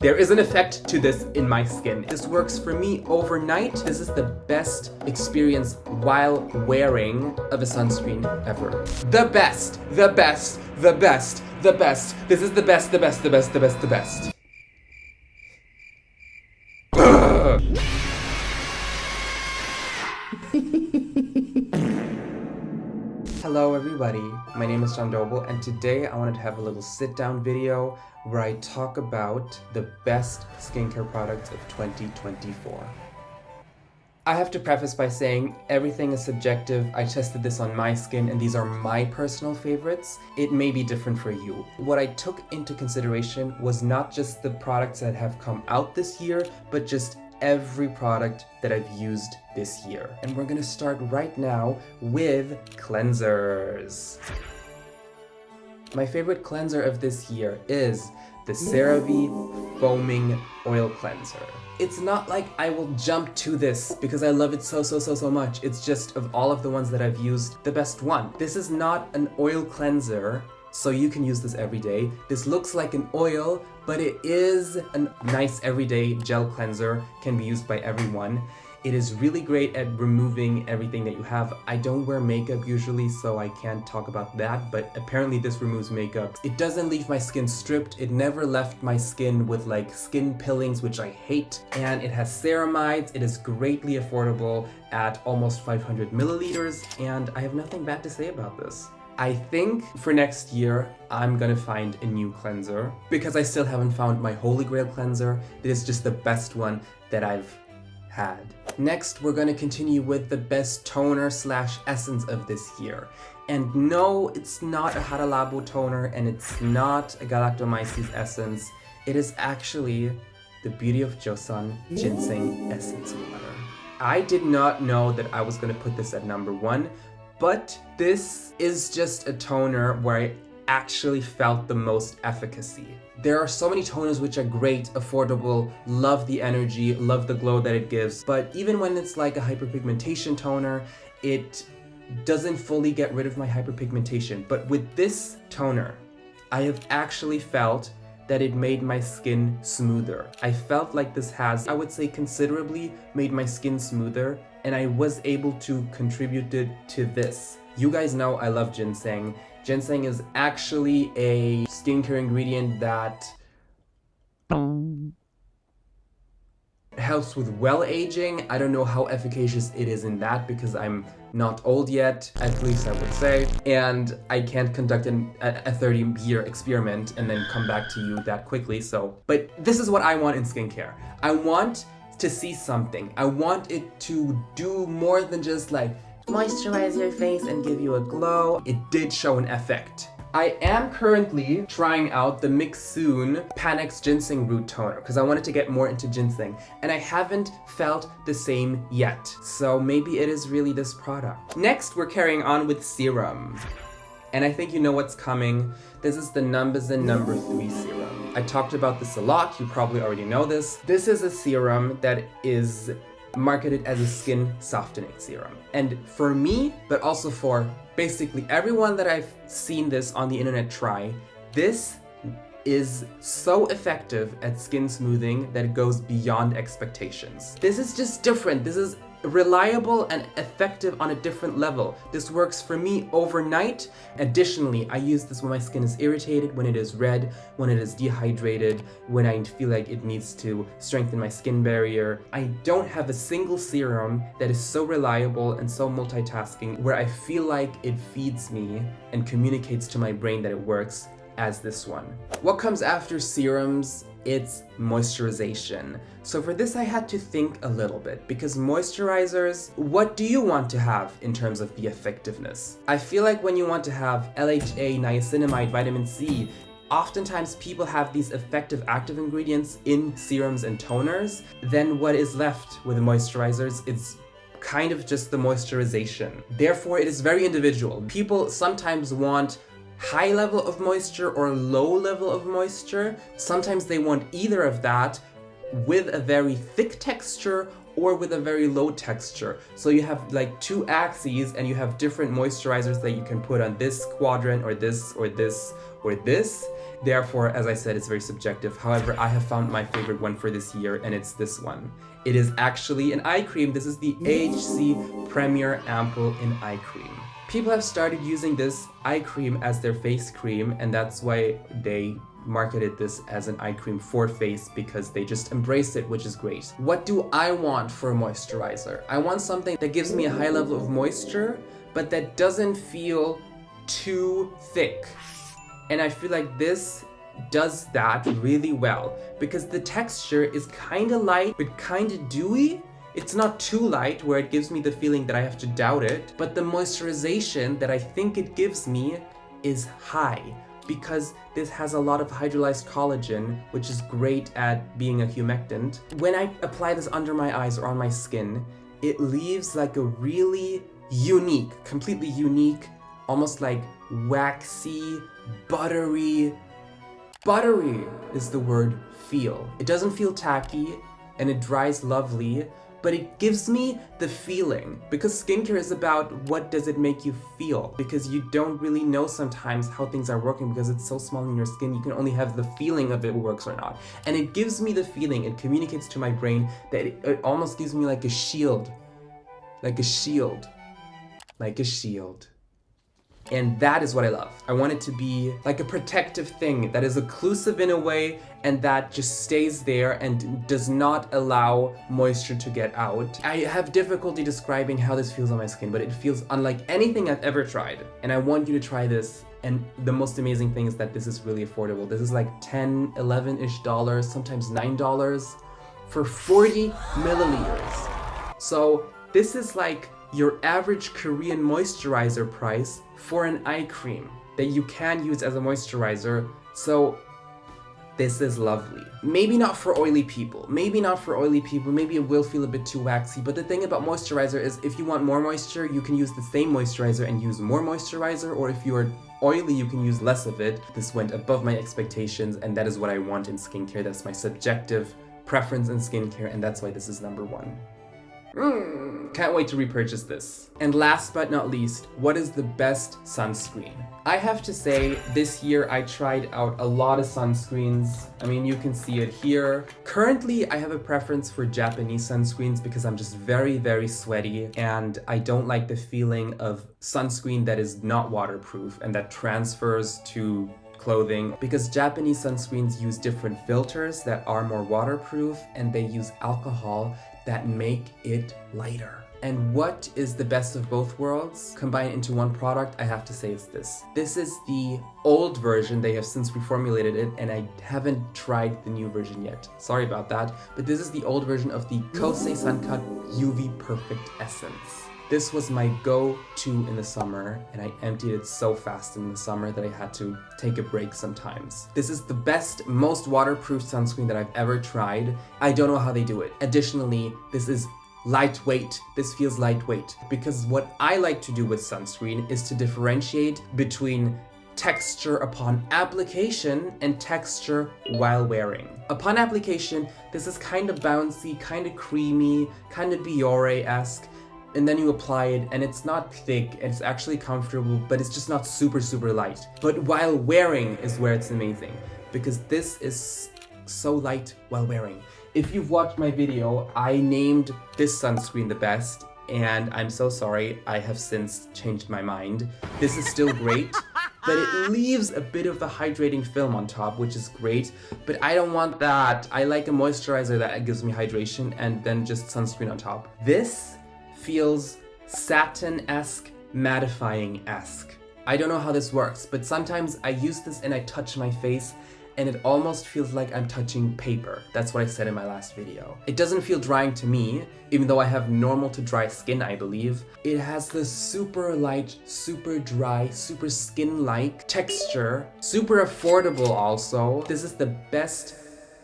There is an effect to this in my skin. This works for me overnight. This is the best experience while wearing of a sunscreen ever. The best, the best, the best, the best. This is the best, the best, the best, the best, the best. Hello everybody, my name is Chandoble, and today I wanted to have a little sit-down video where I talk about the best skincare products of 2024. I have to preface by saying everything is subjective. I tested this on my skin and these are my personal favorites. It may be different for you. What I took into consideration was not just the products that have come out this year, but just every product that I've used this year. And we're gonna start right now with cleansers. My favorite cleanser of this year is the CeraVe Foaming Oil Cleanser. It's not like I will jump to this because I love it so much. It's just of all of the ones that I've used, the best one. This is not an oil cleanser, so you can use this every day. This looks like an oil, but it is a nice everyday gel cleanser, can be used by everyone. It is really great at removing everything that you have. I don't wear makeup usually, so I can't talk about that, but apparently this removes makeup. It doesn't leave my skin stripped. It never left my skin with like skin pillings, which I hate. And it has ceramides. It is greatly affordable at almost 500 milliliters, and I have nothing bad to say about this. I think for next year, I'm gonna find a new cleanser because I still haven't found my holy grail cleanser. It is just the best one that I've had. Next, we're gonna continue with the best toner slash essence of this year. And no, it's not a Hada Labo toner and it's not a Galactomyces essence. It is actually the Beauty of Joseon Ginseng Essence Water. I did not know that I was gonna put this at number one, but this is just a toner where I actually felt the most efficacy. There are so many toners which are great, affordable, love the energy, love the glow that it gives, but even when it's like a hyperpigmentation toner, it doesn't fully get rid of my hyperpigmentation. But with this toner, I have actually felt that it made my skin smoother. I felt like this has, I would say, considerably made my skin smoother, and I was able to contribute it to this. You guys know I love ginseng. Ginseng is actually a skincare ingredient that helps with well aging. I don't know how efficacious it is in that because I'm not old yet, at least I would say, and I can't conduct a 30-year experiment and then come back to you that quickly, so. But this is what I want in skincare. I want to see something. I want it to do more than just like moisturize your face and give you a glow. It did show an effect. I am currently trying out the Mixsoon Panax Ginseng Root Toner because I wanted to get more into ginseng and I haven't felt the same yet. So maybe it is really this product. Next, we're carrying on with Serum. And I think you know what's coming. This is the NUMBUZ number 3 serum. I talked about this a lot, you probably already know this. This is a serum that is marketed as a skin softening serum. And for me, but also for basically everyone that I've seen this on the internet try, this is so effective at skin smoothing that it goes beyond expectations. This is just different. This is reliable and effective on a different level. This works for me overnight. Additionally, I use this when my skin is irritated, when it is red, when it is dehydrated, when I feel like it needs to strengthen my skin barrier. I don't have a single serum that is so reliable and so multitasking where I feel like it feeds me and communicates to my brain that it works as this one. What comes after serums? It's moisturization. So for this I had to think a little bit because moisturizers, what do you want to have in terms of the effectiveness? I feel like when you want to have LHA, niacinamide, vitamin C, oftentimes people have these effective active ingredients in serums and toners. Then what is left with moisturizers? It's kind of just the moisturization. Therefore, it is very individual. People sometimes want high level of moisture or low level of moisture. Sometimes they want either of that with a very thick texture or with a very low texture. So you have like two axes and you have different moisturizers that you can put on this quadrant or this or this or this. Therefore, as I said, it's very subjective. However, I have found my favorite one for this year, and it's this one. It is actually an eye cream. This is the AHC Premier Ampoule in Eye Cream. People have started using this eye cream as their face cream, and that's why they marketed this as an eye cream for face, because they just embrace it, which is great. What do I want for a moisturizer? I want something that gives me a high level of moisture, but that doesn't feel too thick. And I feel like this does that really well, because the texture is kind of light but kind of dewy. It's not too light where it gives me the feeling that I have to doubt it, but the moisturization that I think it gives me is high, because this has a lot of hydrolyzed collagen, which is great at being a humectant. When I apply this under my eyes or on my skin, it leaves like a really unique, completely unique, almost like waxy, buttery is the word, feel. It doesn't feel tacky and it dries lovely, but it gives me the feeling, because skincare is about what does it make you feel, because you don't really know sometimes how things are working because it's so small in your skin. You can only have the feeling of it works or not. And it gives me the feeling, it communicates to my brain that it almost gives me like a shield. Like a shield. Like a shield. And that is what I love. I want it to be like a protective thing that is occlusive in a way and that just stays there and does not allow moisture to get out. I have difficulty describing how this feels on my skin, but it feels unlike anything I've ever tried. And I want you to try this. And the most amazing thing is that this is really affordable. This is like 10, 11-ish dollars, sometimes $9 for 40 milliliters. So this is like your average Korean moisturizer price for an eye cream that you can use as a moisturizer. So this is lovely. Maybe not for oily people. Maybe it will feel a bit too waxy. But the thing about moisturizer is if you want more moisture, you can use the same moisturizer and use more moisturizer. Or if you are oily, you can use less of it. This went above my expectations, and that is what I want in skincare. That's my subjective preference in skincare, and that's why this is number one. Can't wait to repurchase this. And last but not least, what is the best sunscreen? I have to say, this year I tried out a lot of sunscreens. I mean, you can see it here. Currently, I have a preference for Japanese sunscreens because I'm just very, very sweaty, and I don't like the feeling of sunscreen that is not waterproof and that transfers to clothing, because Japanese sunscreens use different filters that are more waterproof, and they use alcohol that make it lighter. And what is the best of both worlds combined into one product? I have to say it's this. This is the old version. They have since reformulated it, and I haven't tried the new version yet. Sorry about that. But this is the old version of the Kose SUNCUT UV Perfect Essence. This was my go-to in the summer, and I emptied it so fast in the summer that I had to take a break sometimes. This is the best, most waterproof sunscreen that I've ever tried. I don't know how they do it. Additionally, this is lightweight. This feels lightweight, because what I like to do with sunscreen is to differentiate between texture upon application and texture while wearing. Upon application, this is kind of bouncy, kind of creamy, kind of Biore-esque. And then you apply it, and it's not thick, it's actually comfortable, but it's just not super, super light. But while wearing is where it's amazing, because this is so light while wearing. If you've watched my video, I named this sunscreen the best, and I'm so sorry, I have since changed my mind. This is still great, but it leaves a bit of the hydrating film on top, which is great, but I don't want that. I like a moisturizer that gives me hydration and then just sunscreen on top. This feels satin-esque, mattifying-esque. I don't know how this works, but sometimes I use this and I touch my face and it almost feels like I'm touching paper. That's what I said in my last video. It doesn't feel drying to me, even though I have normal to dry skin, I believe. It has this super light, super dry, super skin-like texture, super affordable also. This is the best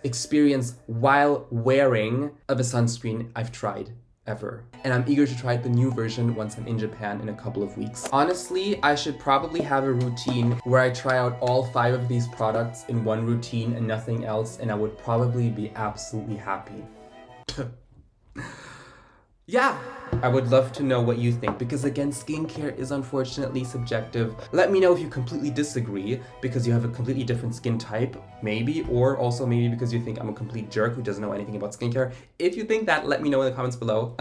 experience while wearing of a sunscreen I've tried ever. And I'm eager to try the new version once I'm in Japan in a couple of weeks. Honestly, I should probably have a routine where I try out all 5 of these products in one routine and nothing else, and I would probably be absolutely happy. Yeah, I would love to know what you think, because again, skincare is unfortunately subjective. Let me know if you completely disagree because you have a completely different skin type, maybe, or also maybe because you think I'm a complete jerk who doesn't know anything about skincare. If you think that, let me know in the comments below.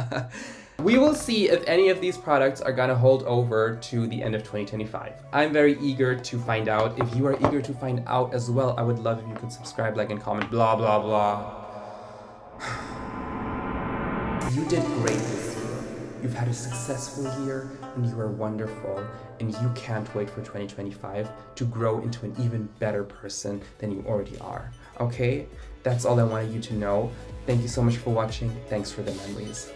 We will see if any of these products are gonna hold over to the end of 2025. I'm very eager to find out. If you are eager to find out as well, I would love if you could subscribe, like, and comment, blah, blah, blah. You did great this year. You've had a successful year and you are wonderful, and you can't wait for 2025 to grow into an even better person than you already are. Okay? That's all I wanted you to know. Thank you so much for watching. Thanks for the memories.